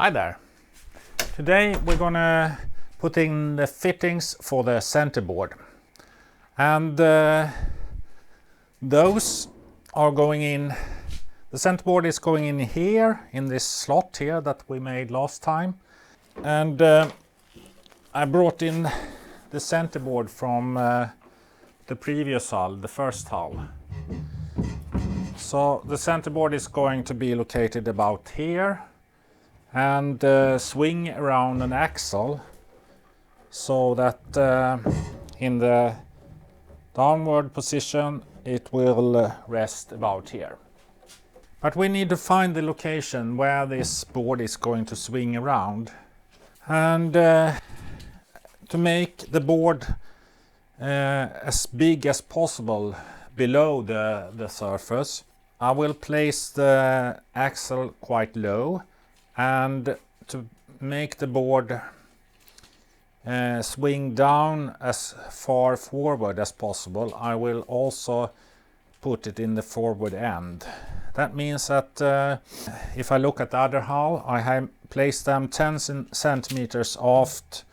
Hi there. Today we're gonna put in the fittings for the centerboard, and those are going in. The centerboard is going in here, in this slot here that we made last time, and I brought in the centerboard from the previous hull, the first hull. So the centerboard is going to be located about here and swing around an axle so that in the downward position it will rest about here. But we need to find the location where this board is going to swing around, and to make the board as big as possible below the surface, I will place the axle quite low, and to make the board swing down as far forward as possible, I will also put it in the forward end. That means that if I look at the other hull, I have placed them 10 centimeters aft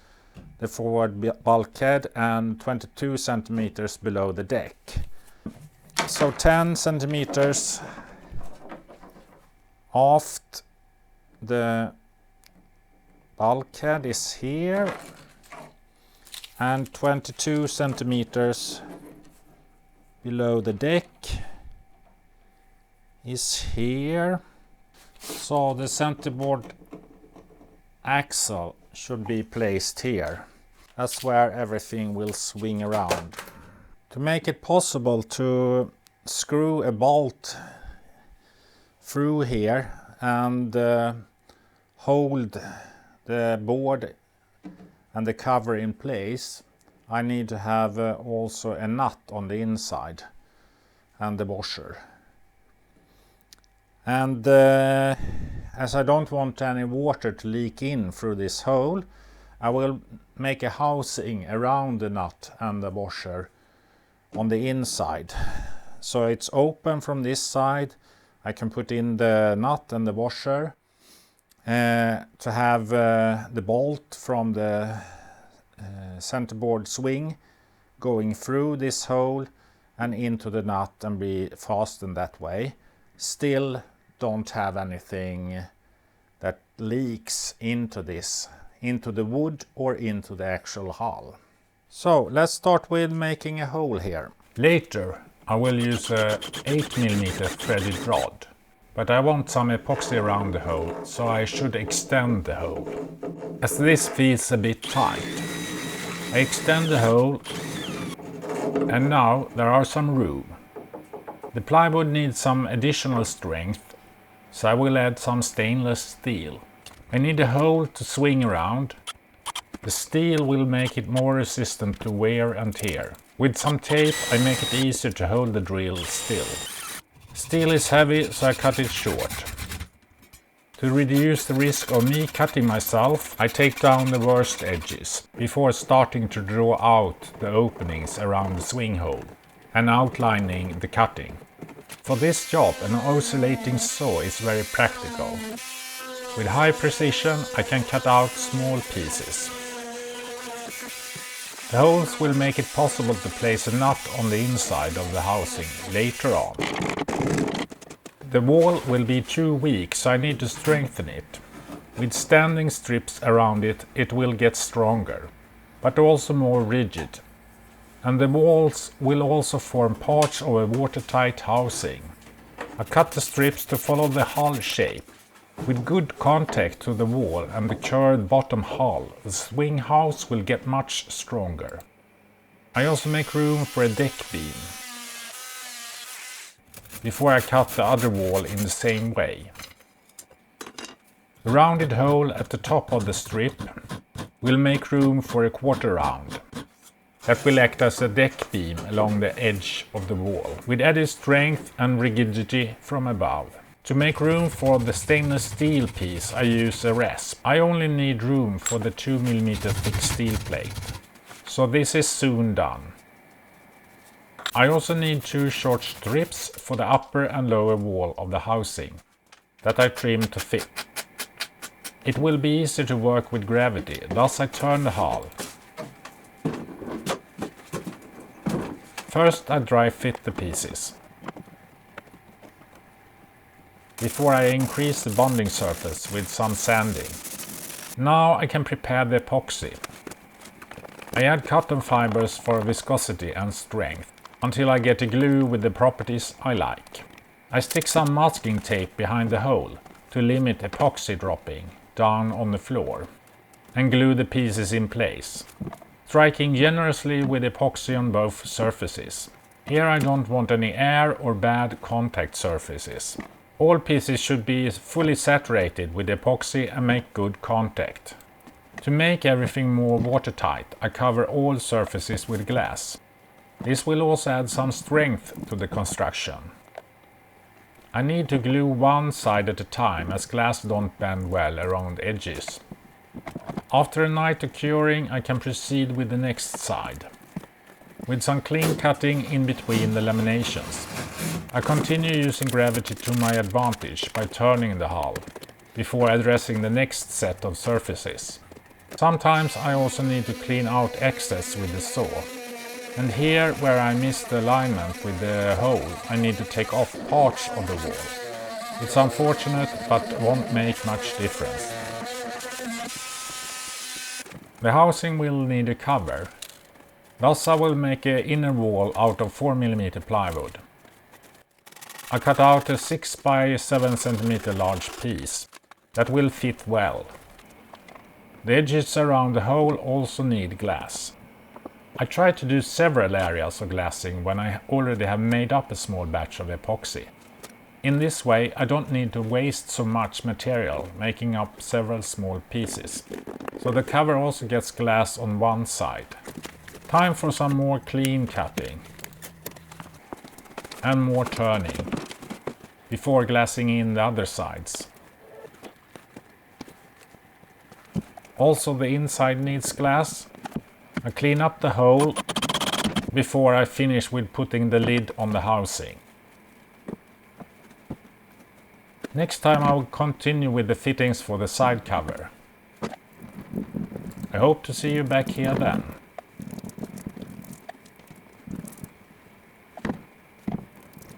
the forward bulkhead and 22 centimeters below the deck. So 10 centimeters aft the bulkhead is here, and 22 centimeters below the deck is here. So the centerboard axle should be placed here. That's where everything will swing around. To make it possible to screw a bolt through here and hold the board and the cover in place, I need to have also a nut on the inside and the washer. And as I don't want any water to leak in through this hole, I will make a housing around the nut and the washer on the inside. So it's open from this side. I can put in the nut and the washer to have the bolt from the centerboard swing going through this hole and into the nut and be fastened that way. Still don't have anything that leaks into this, into the wood or into the actual hull. So let's start with making a hole here. Later I will use a 8mm threaded rod, but I want some epoxy around the hole, so I should extend the hole. As this feels a bit tight, I extend the hole, and now there are some room. The plywood needs some additional strength, so I will add some stainless steel. I need a hole to swing around. The steel will make it more resistant to wear and tear. With some tape I make it easier to hold the drill still. Steel is heavy, so I cut it short. To reduce the risk of me cutting myself, I take down the worst edges before starting to draw out the openings around the swing hole and outlining the cutting. For this job, an oscillating saw is very practical. With high precision I can cut out small pieces. The holes will make it possible to place a nut on the inside of the housing later on. The wall will be too weak, so I need to strengthen it. With standing strips around it, it will get stronger, but also more rigid. And the walls will also form parts of a watertight housing. I cut the strips to follow the hull shape. With good contact to the wall and the curved bottom hull, the swing house will get much stronger. I also make room for a deck beam before I cut the other wall in the same way. The rounded hole at the top of the strip will make room for a quarter round. That will act as a deck beam along the edge of the wall, with added strength and rigidity from above. To make room for the stainless steel piece I use a rasp. I only need room for the 2mm thick steel plate, so this is soon done. I also need two short strips for the upper and lower wall of the housing that I trim to fit. It will be easier to work with gravity, thus I turn the hull. First I dry fit the pieces, before I increase the bonding surface with some sanding. Now I can prepare the epoxy. I add cotton fibers for viscosity and strength, until I get a glue with the properties I like. I stick some masking tape behind the hole to limit epoxy dropping down on the floor, and glue the pieces in place, striking generously with epoxy on both surfaces. Here I don't want any air or bad contact surfaces. All pieces should be fully saturated with epoxy and make good contact. To make everything more watertight, I cover all surfaces with glass. This will also add some strength to the construction. I need to glue one side at a time, as glass don't bend well around edges. After a night of curing, I can proceed with the next side, with some clean cutting in between the laminations. I continue using gravity to my advantage by turning the hull, before addressing the next set of surfaces. Sometimes I also need to clean out excess with the saw. And here, where I missed the alignment with the hole, I need to take off parts of the wall. It's unfortunate, but won't make much difference. The housing will need a cover. Thus I will make an inner wall out of 4 mm plywood. I cut out a 6 by 7 cm large piece that will fit well. The edges around the hole also need glass. I try to do several areas of glassing when I already have made up a small batch of epoxy. In this way I don't need to waste so much material making up several small pieces. So the cover also gets glass on one side. Time for some more clean cutting and more turning before glassing in the other sides. Also the inside needs glass. I clean up the hole before I finish with putting the lid on the housing. Next time I will continue with the fittings for the side cover. I hope to see you back here then.